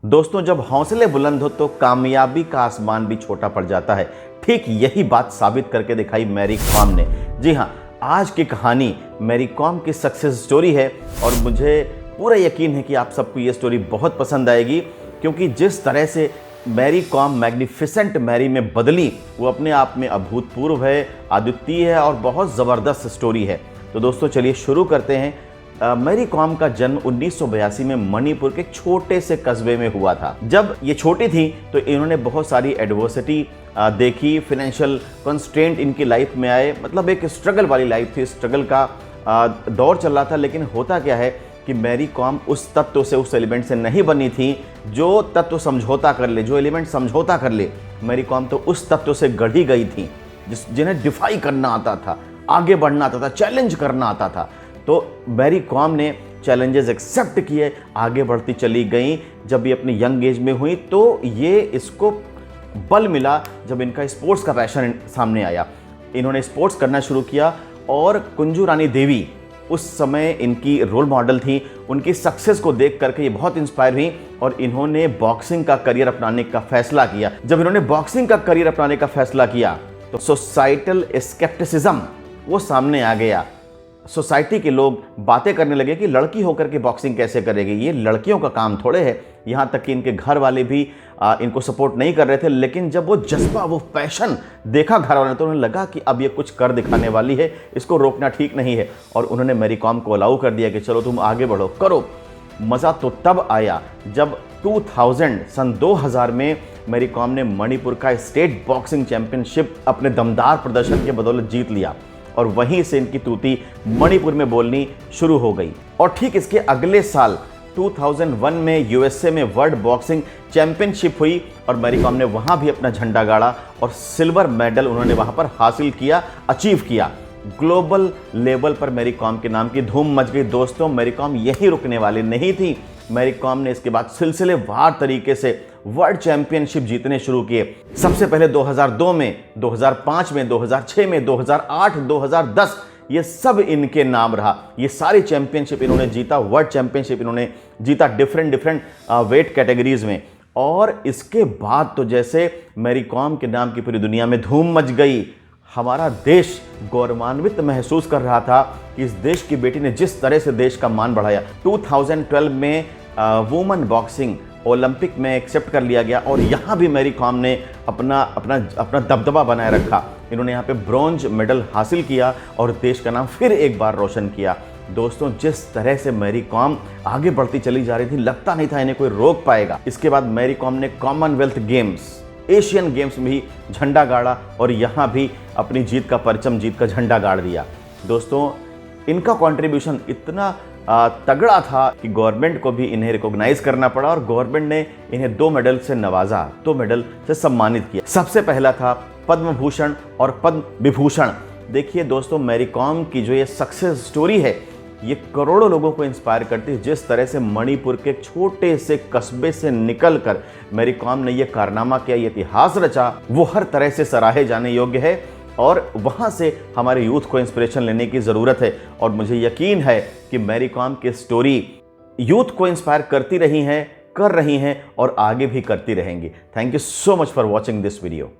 दोस्तों, जब हौसले बुलंद हो तो कामयाबी का आसमान भी छोटा पड़ जाता है। ठीक यही बात साबित करके दिखाई मैरी कॉम ने। जी हाँ, आज की कहानी मैरी कॉम की सक्सेस स्टोरी है और मुझे पूरा यकीन है कि आप सबको ये स्टोरी बहुत पसंद आएगी, क्योंकि जिस तरह से मैरी कॉम मैग्निफिसेंट मैरी में बदली वो अपने आप में अभूतपूर्व है, अद्वितीय है और बहुत ज़बरदस्त स्टोरी है। तो दोस्तों चलिए शुरू करते हैं। मैरी कॉम का जन्म 1982 में मणिपुर के छोटे से कस्बे में हुआ था। जब ये छोटी थी तो इन्होंने बहुत सारी एडवर्सिटी देखी, फाइनेंशियल कंस्ट्रेंट इनकी लाइफ में आए, मतलब एक स्ट्रगल वाली लाइफ थी, स्ट्रगल का दौर चल रहा था। लेकिन होता क्या है कि मैरी कॉम उस तत्व से, उस एलिमेंट से नहीं बनी थी जो तत्व समझौता कर ले, जो एलिमेंट समझौता कर ले। मैरी कॉम तो उस तत्व से गढ़ी गई थी जिन्हें डिफाई करना आता था, आगे बढ़ना आता था, चैलेंज करना आता था। तो मैरी कॉम ने चैलेंजेस एक्सेप्ट किए, आगे बढ़ती चली गई। जब ये अपनी यंग एज में हुई तो ये इसको बल मिला जब इनका स्पोर्ट्स का पैशन सामने आया। इन्होंने स्पोर्ट्स करना शुरू किया और कुंजू रानी देवी उस समय इनकी रोल मॉडल थी। उनकी सक्सेस को देख करके ये बहुत इंस्पायर हुई और इन्होंने बॉक्सिंग का करियर अपनाने का फैसला किया। जब इन्होंने बॉक्सिंग का करियर अपनाने का फैसला किया तो सोसाइटल स्केप्टिसिज्म वो सामने आ गया। सोसाइटी के लोग बातें करने लगे कि लड़की होकर के बॉक्सिंग कैसे करेगी, ये लड़कियों का काम थोड़े है। यहाँ तक कि इनके घर वाले भी इनको सपोर्ट नहीं कर रहे थे। लेकिन जब वो जज्बा, वो पैशन देखा घर वालों ने तो उन्हें लगा कि अब ये कुछ कर दिखाने वाली है, इसको रोकना ठीक नहीं है। और उन्होंने मैरी कॉम को अलाउ कर दिया कि चलो तुम आगे बढ़ो, करो। मज़ा तो तब आया जब 2000 में मैरी कॉम ने मणिपुर का स्टेट बॉक्सिंग चैंपियनशिप अपने दमदार प्रदर्शन के बदौलत जीत लिया और वहीं से इनकी तूती मणिपुर में बोलनी शुरू हो गई। और ठीक इसके अगले साल 2001 में यूएसए में वर्ल्ड बॉक्सिंग चैंपियनशिप हुई और मैरी कॉम ने वहां भी अपना झंडा गाड़ा और सिल्वर मेडल उन्होंने वहां पर हासिल किया, अचीव किया। ग्लोबल लेवल पर मैरी कॉम के नाम की धूम मच गई। दोस्तों, मैरी कॉम यहीं रुकने वाली नहीं थी। मैरी कॉम ने इसके बाद सिलसिलेवार तरीके से वर्ल्ड चैंपियनशिप जीतने शुरू किए। सबसे पहले 2002 में, 2005 में, 2006 में, 2008, 2010 ये सब इनके नाम रहा। ये सारी चैंपियनशिप इन्होंने जीता, वर्ल्ड चैंपियनशिप इन्होंने जीता डिफरेंट वेट कैटेगरीज में। और इसके बाद तो जैसे मैरी कॉम के नाम की पूरी दुनिया में धूम मच गई। हमारा देश गौरवान्वित महसूस कर रहा था कि इस देश की बेटी ने जिस तरह से देश का मान बढ़ाया। 2012 में वुमेन बॉक्सिंग ओलंपिक में एक्सेप्ट कर लिया गया और यहाँ भी मैरी कॉम ने अपना दबदबा बनाए रखा। इन्होंने यहाँ पे ब्रॉन्ज मेडल हासिल किया और देश का नाम फिर एक बार रोशन किया। दोस्तों, जिस तरह से मैरी कॉम आगे बढ़ती चली जा रही थी, लगता नहीं था इन्हें कोई रोक पाएगा। इसके बाद मैरी कॉम ने कॉमनवेल्थ गेम्स, एशियन गेम्स में भी झंडा गाड़ा और यहाँ भी अपनी जीत का परचम, जीत का झंडा गाड़ दिया। दोस्तों, इनका कंट्रीब्यूशन इतना तगड़ा था कि गवर्नमेंट को भी इन्हें रिकॉग्नाइज करना पड़ा और गवर्नमेंट ने इन्हें 2 मेडल से नवाजा, 2 मेडल से सम्मानित किया। सबसे पहला था पद्म भूषण और पद्म विभूषण। देखिए दोस्तों, मैरी कॉम की जो ये सक्सेस स्टोरी है ये करोड़ों लोगों को इंस्पायर करती है। जिस तरह से मणिपुर के छोटे से कस्बे से निकलकर मैरी कॉम ने ये कारनामा किया, ये इतिहास रचा, वो हर तरह से सराहे जाने योग्य है और वहाँ से हमारे यूथ को इंस्पिरेशन लेने की ज़रूरत है। और मुझे यकीन है कि मैरी कॉम की स्टोरी यूथ को इंस्पायर करती रही हैं, कर रही हैं और आगे भी करती रहेंगी। Thank you so much for watching this video.